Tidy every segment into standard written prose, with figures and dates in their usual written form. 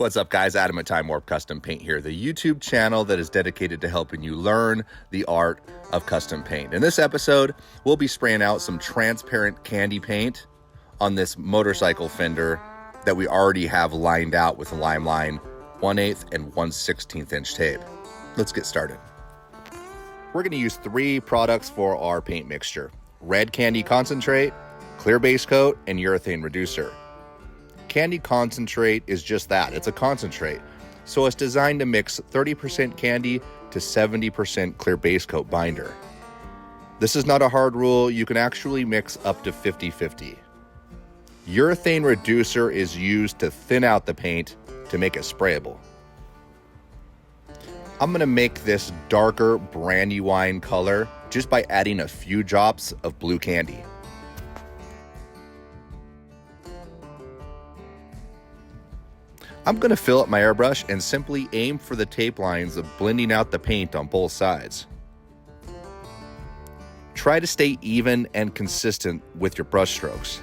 What's up, guys? Adam at Time Warp Custom Paint here, the YouTube channel that is dedicated to helping you learn the art of custom paint. In this episode, we'll be spraying out some transparent candy paint on this motorcycle fender that we already have lined out with LiME 1/8 and 1/16 inch tape. Let's get started. We're going to use 3 products for our paint mixture: red candy concentrate, clear base coat, and urethane reducer. Candy concentrate is just that, it's a concentrate. So it's designed to mix 30% candy to 70% clear base coat binder. This is not a hard rule, you can actually mix up to 50-50. Urethane reducer is used to thin out the paint to make it sprayable. I'm gonna make this darker brandywine color just by adding a few drops of blue candy. I'm going to fill up my airbrush and simply aim for the tape lines of blending out the paint on both sides. Try to stay even and consistent with your brush strokes.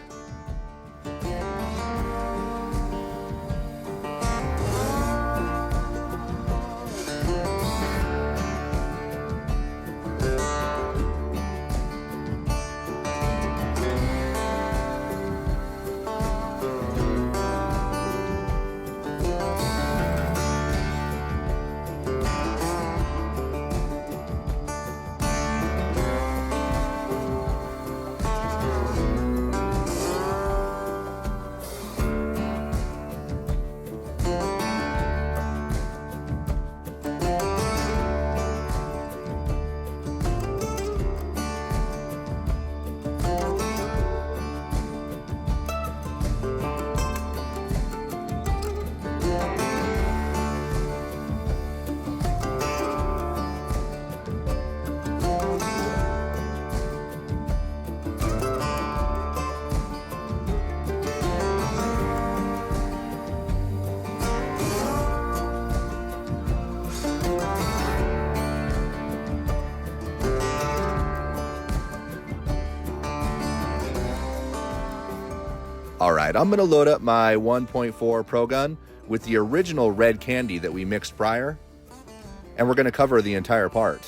Alright, I'm going to load up my 1.4 Pro Gun with the original red candy that we mixed prior, and we're going to cover the entire part.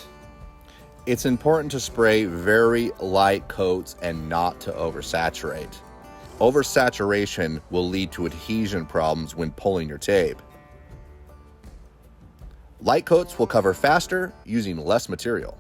It's important to spray very light coats and not to oversaturate. Oversaturation will lead to adhesion problems when pulling your tape. Light coats will cover faster using less material.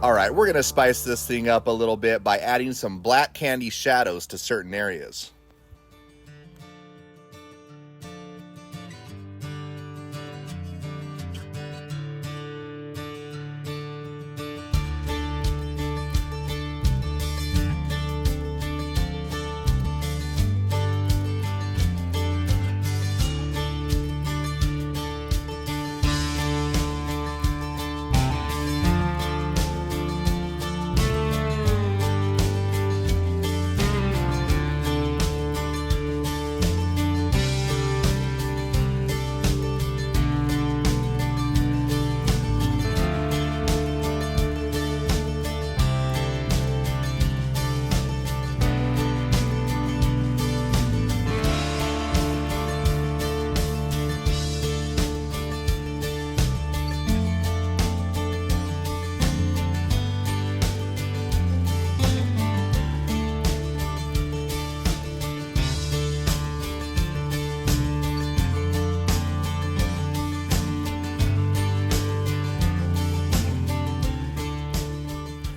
Alright, we're going to spice this thing up a little bit by adding some black candy shadows to certain areas.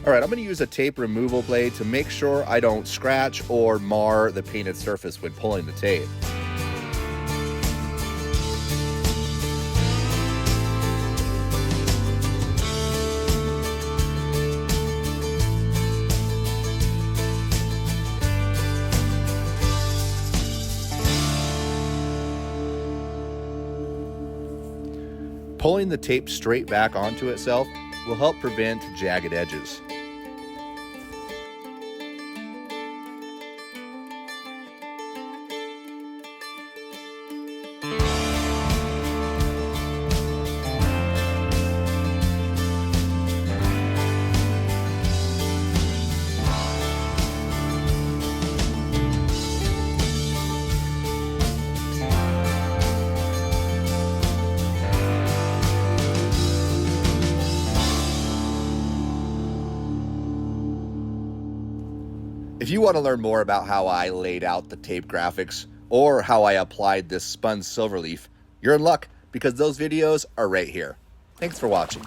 Alright, I'm going to use a tape removal blade to make sure I don't scratch or mar the painted surface when pulling the tape. Pulling the tape straight back onto itself will help prevent jagged edges. If you want to learn more about how I laid out the tape graphics or how I applied this spun silver leaf, you're in luck because those videos are right here. Thanks for watching.